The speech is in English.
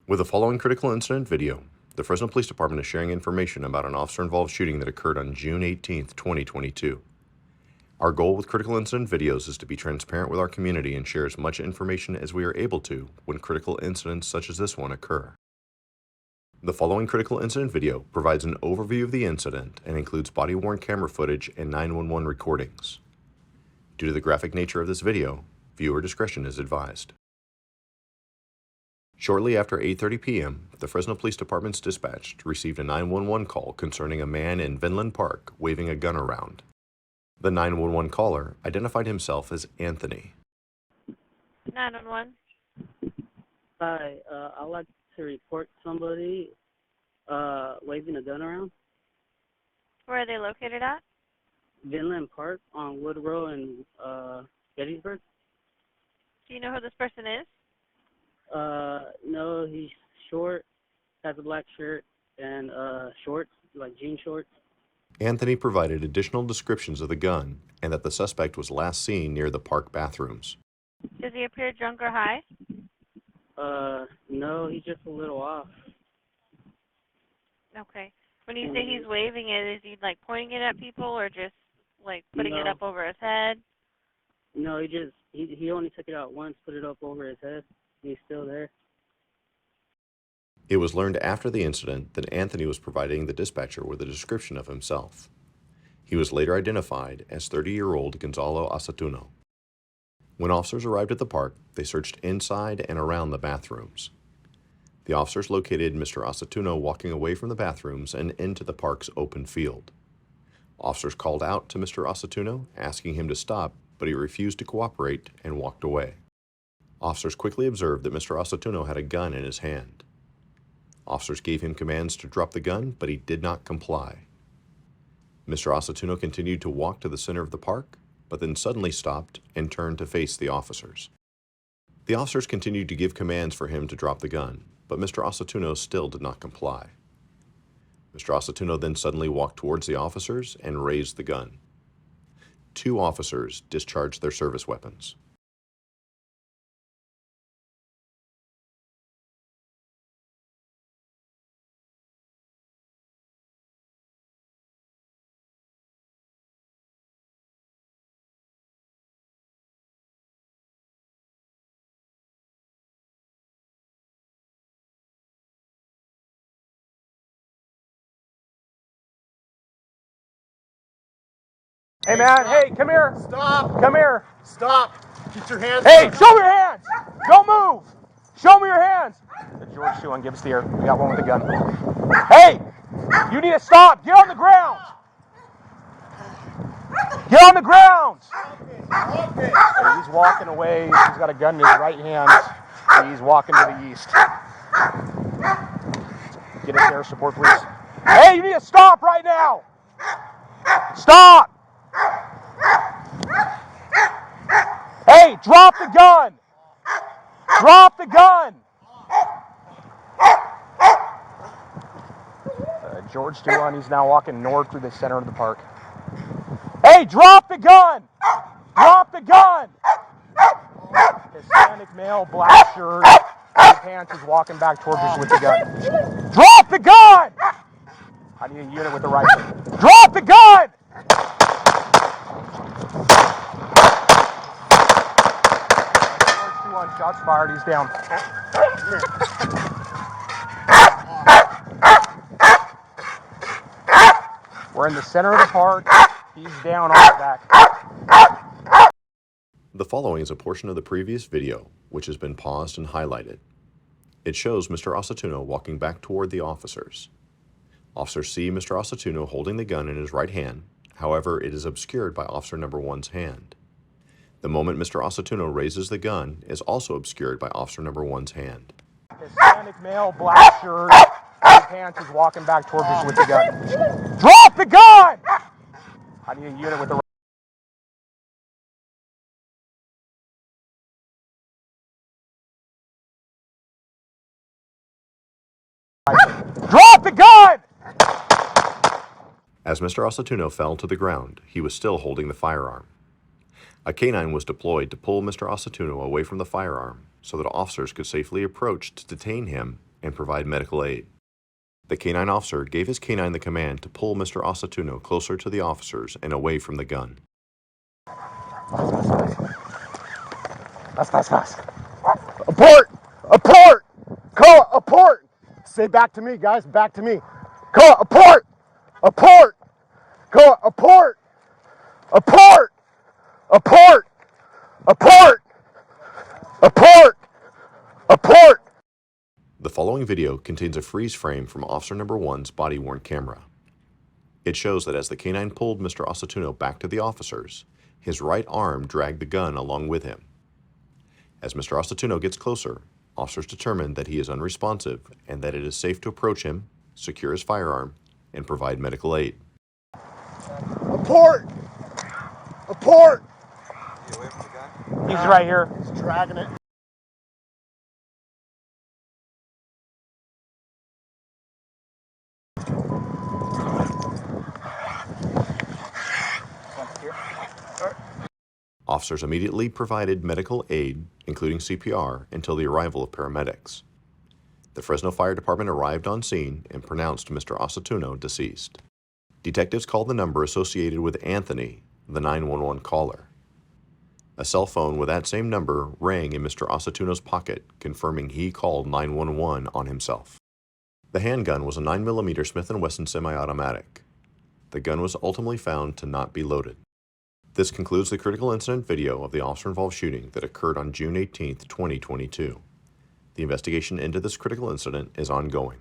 With the following critical incident video, the Fresno Police Department is sharing information about an officer-involved shooting that occurred on June 18, 2022. Our goal with critical incident videos is to be transparent with our community and share as much information as we are able to when critical incidents such as this one occur. The following critical incident video provides an overview of the incident and includes body-worn camera footage and 911 recordings. Due to the graphic nature of this video, viewer discretion is advised. Shortly after 8:30 p.m., the Fresno Police Department's dispatch received a 911 call concerning a man in Vinland Park waving a gun around. The 911 caller identified himself as Anthony. 911. Hi, I'd like to report somebody waving a gun around. Where are they located at? Vinland Park on Wood Row in Gettysburg. Do you know who this person is? No, he's short, has a black shirt, and shorts, like jean shorts. Anthony provided additional descriptions of the gun and that the suspect was last seen near the park bathrooms. Does he appear drunk or high? No, he's just a little off. Okay. When you say he's waving it, is he like pointing it at people or just like putting it up over his head? No, he only took it out once, put it up over his head. He's still there. It was learned after the incident that Anthony was providing the dispatcher with a description of himself. He was later identified as 30-year-old Gonzalo Acatuno. When officers arrived at the park, they searched inside and around the bathrooms. The officers located Mr. Acatuno walking away from the bathrooms and into the park's open field. Officers called out to Mr. Acatuno, asking him to stop, but he refused to cooperate and walked away. Officers quickly observed that Mr. Acatuno had a gun in his hand. Officers gave him commands to drop the gun, but he did not comply. Mr. Acatuno continued to walk to the center of the park, but then suddenly stopped and turned to face the officers. The officers continued to give commands for him to drop the gun, but Mr. Acatuno still did not comply. Mr. Acatuno then suddenly walked towards the officers and raised the gun. 2 officers discharged their service weapons. Hey man, hey, come here. Stop! Come here. Stop! Get your hands Hey, up. show me your hands. Don't move. Show me your hands. The George Shuan gives the ear. We got one with a gun. Hey, you need to stop. Get on the ground. Get on the ground. Okay. Hey, he's walking away. He's got a gun in his right hand. He's walking to the east. Get his air support, please. Hey, you need to stop right now. Stop. Hey, drop the gun! Drop the gun! George Duan, he's now walking north through the center of the park. Hey, drop the gun! Drop the gun! Hispanic male, black shirt, pants is walking back towards us with the gun. Drop the gun! I need a unit with a rifle. Drop the gun! Shots fired, he's down. We're in the center of the park. He's down on his back. The following is a portion of the previous video, which has been paused and highlighted. It shows Mr. Acatuno walking back toward the officers. Officers see Mr. Acatuno holding the gun in his right hand, however, it is obscured by Officer Number 1's hand. The moment Mr. Acatuno raises the gun is also obscured by Officer Number 1's hand. Hispanic male, black shirt, pants is walking back towards us with the gun. Drop the gun! I need a unit with a rifle. Drop the gun! As Mr. Acatuno fell to the ground, he was still holding the firearm. A canine was deployed to pull Mr. Acatuno away from the firearm so that officers could safely approach to detain him and provide medical aid. The canine officer gave his canine the command to pull Mr. Asatuno closer to the officers and away from the gun. Fast. Abort! Abort! Call abort! Say back to me, guys. Back to me. Call abort! Abort! Call abort! Abort! Abort! Abort! Abort! Abort! The following video contains a freeze frame from Officer Number 1's body-worn camera. It shows that as the canine pulled Mr. Asatuno back to the officers, his right arm dragged the gun along with him. As Mr. Asatuno gets closer, officers determine that he is unresponsive and that it is safe to approach him, secure his firearm, and provide medical aid. Abort! Abort! Get away from the gun. He's right here. He's dragging it. Officers immediately provided medical aid, including CPR, until the arrival of paramedics. The Fresno Fire Department arrived on scene and pronounced Mr. Asatuno deceased. Detectives called the number associated with Anthony, the 911 caller. A cell phone with that same number rang in Mr. Asatuno's pocket, confirming he called 911 on himself. The handgun was a 9mm Smith & Wesson semi-automatic. The gun was ultimately found to not be loaded. This concludes the critical incident video of the officer-involved shooting that occurred on June 18, 2022. The investigation into this critical incident is ongoing.